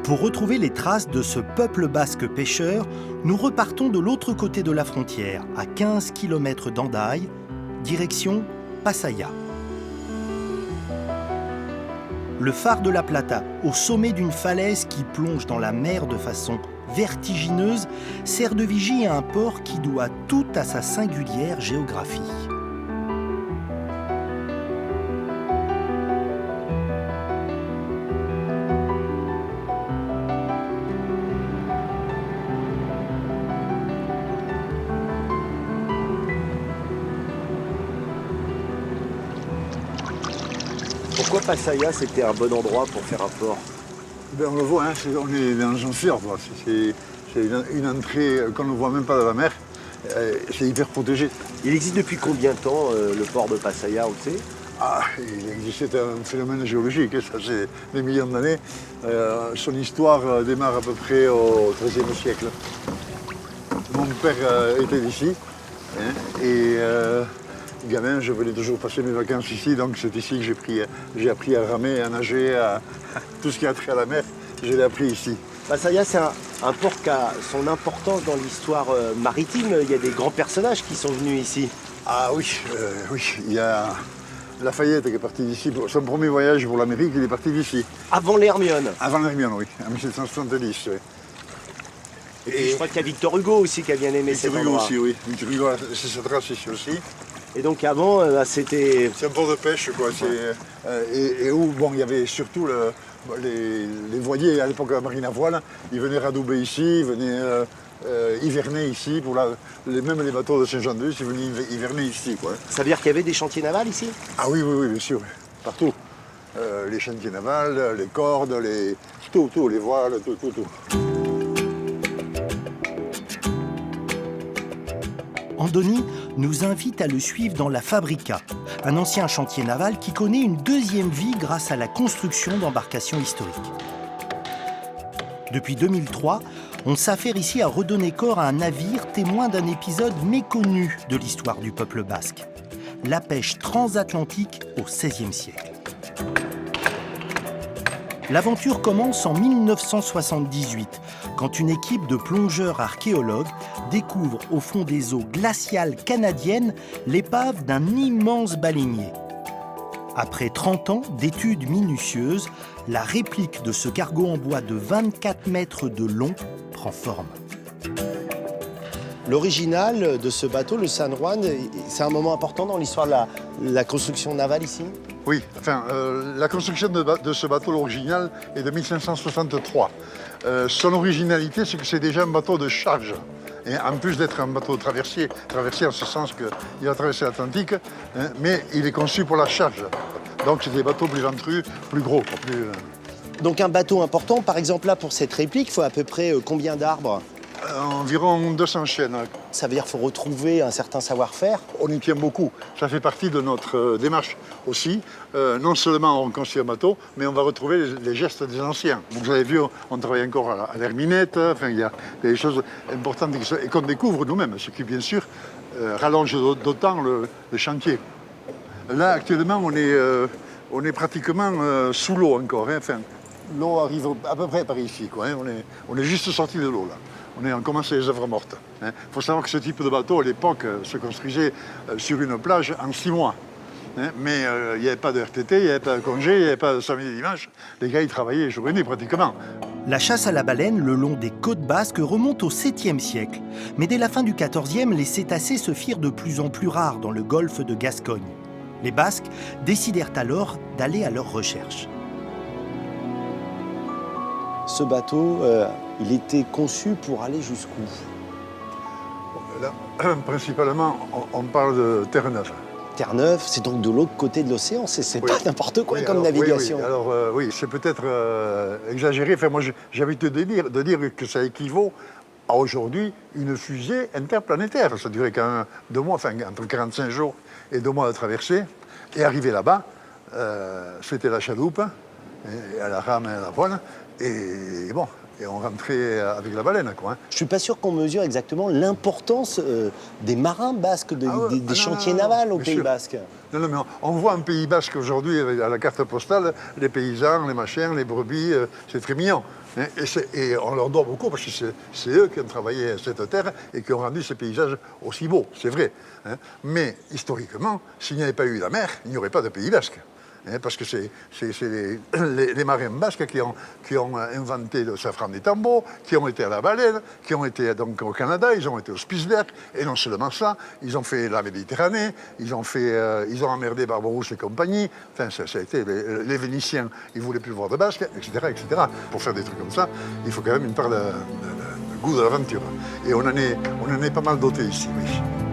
Pour retrouver les traces de ce peuple basque pêcheur, nous repartons de l'autre côté de la frontière, à 15 km d'Hendaye, direction Pasaia. Le phare de la Plata, au sommet d'une falaise qui plonge dans la mer de façon vertigineuse, sert de vigie à un port qui doit tout à sa singulière géographie. Pourquoi Pasaia, c'était un bon endroit pour faire un port? On le voit, hein, on est dans un fjord. C'est une entrée qu'on ne voit même pas dans la mer. C'est hyper protégé. Il existe depuis combien de temps le port de Pasaia, on le sait? Il existait un phénomène géologique, ça c'est des millions d'années. Son histoire démarre à peu près au XIIIe siècle. Mon père était d'ici, hein, et gamin, je venais toujours passer mes vacances ici, donc c'est ici que j'ai appris à ramer, à nager, à tout ce qui a trait à la mer, je l'ai appris ici. Pasaia, c'est un port qui a son importance dans l'histoire maritime. Il y a des grands personnages qui sont venus ici. Ah oui, oui, il y a Lafayette qui est parti d'ici. Pour son premier voyage pour l'Amérique, il est parti d'ici. Avant l'Hermione. Avant l'Hermione, oui, en 1770. Oui. Et puis, je crois qu'il y a Victor Hugo aussi qui a bien aimé cet Victor Hugo endroit. aussi, oui. Victor Hugo, c'est cette race ici aussi. Et donc avant, c'était... C'est un port de pêche, quoi. Et où, bon, il y avait surtout les voiliers à l'époque de la marine à voile. Ils venaient radouber ici, ils venaient hiverner ici. Même les bateaux de Saint-Jean-de-Luz, ils venaient hiverner ici, quoi. Ça veut dire qu'il y avait des chantiers navals ici? Ah oui, oui, oui, bien sûr, oui. Partout. Les chantiers navals, les cordes, tout, les voiles, tout. Andoni nous invite à le suivre dans la Fabrica, un ancien chantier naval qui connaît une deuxième vie grâce à la construction d'embarcations historiques. Depuis 2003, on s'affaire ici à redonner corps à un navire témoin d'un épisode méconnu de l'histoire du peuple basque, la pêche transatlantique au XVIe siècle. L'aventure commence en 1978, quand une équipe de plongeurs archéologues découvre au fond des eaux glaciales canadiennes l'épave d'un immense baleinier. Après 30 ans d'études minutieuses, la réplique de ce cargo en bois de 24 mètres de long prend forme. L'original de ce bateau, le San Juan, c'est un moment important dans l'histoire de la construction navale ici? Oui, enfin, la construction de ce bateau, l'original, est de 1563. Son originalité, c'est que c'est déjà un bateau de charge. Et en plus d'être un bateau traversier en ce sens qu'il a traversé l'Atlantique, hein, mais il est conçu pour la charge. Donc c'est des bateaux plus ventrus, plus gros. Donc un bateau important, par exemple là pour cette réplique, il faut à peu près combien d'arbres? Environ 200 chaînes. Ça veut dire qu'il faut retrouver un certain savoir-faire? On y tient beaucoup. Ça fait partie de notre démarche aussi. Non seulement on construit un bateau, mais on va retrouver les gestes des anciens. Vous avez vu, on travaille encore à l'herminette. Enfin, il y a des choses importantes et qu'on découvre nous-mêmes, ce qui, bien sûr, rallonge d'autant le chantier. Là, actuellement, on est pratiquement sous l'eau encore. Hein. Enfin, l'eau arrive à peu près par ici, quoi, hein. On est juste sorti de l'eau, là. On commence les œuvres mortes. Il faut savoir que ce type de bateau, à l'époque, se construisait sur une plage en 6 mois. Mais il n'y avait pas de RTT, il n'y avait pas de congé, il n'y avait pas de samedi et dimanche. Les gars, ils travaillaient jour et nuit, pratiquement. La chasse à la baleine le long des côtes basques remonte au 7e siècle. Mais dès la fin du 14e, les cétacés se firent de plus en plus rares dans le golfe de Gascogne. Les Basques décidèrent alors d'aller à leur recherche. Ce bateau, il était conçu pour aller jusqu'où? Là, principalement, on parle de Terre-Neuve. Terre-Neuve, c'est donc de l'autre côté de l'océan, c'est Oui. Pas n'importe quoi Oui, comme alors, navigation. Oui. Alors oui, c'est peut-être exagéré. Enfin, moi, j'ai envie de dire que ça équivaut à aujourd'hui une fusée interplanétaire. Ça durait quand même 2 mois, enfin entre 45 jours et 2 mois de traversée. Et arrivé là-bas, c'était la chaloupe, et à la rame et à la voile. Et bon, et on rentrait avec la baleine, quoi. Hein. Je suis pas sûr qu'on mesure exactement l'importance des marins basques, des Non, chantiers non, navals au bien Pays sûr. Basque. Non, mais on voit en Pays Basque aujourd'hui, à la carte postale, les paysans, les machins, les brebis, c'est très mignon. Hein. Et on leur doit beaucoup parce que c'est eux qui ont travaillé cette terre et qui ont rendu ces paysages aussi beaux, c'est vrai. Hein. Mais historiquement, s'il n'y avait pas eu la mer, il n'y aurait pas de Pays Basque. Hein, parce que c'est les marins basques qui ont inventé le safran des tambours, qui ont été à la baleine, qui ont été donc au Canada, ils ont été au Spitzberg, et non seulement ça, ils ont fait la Méditerranée, ils ont emmerdé Barbarousse et compagnie, enfin ça a été les Vénitiens, ils voulaient plus voir de Basques, etc., etc. Pour faire des trucs comme ça, il faut quand même une part de goût de l'aventure. Et on en est pas mal doté ici, oui.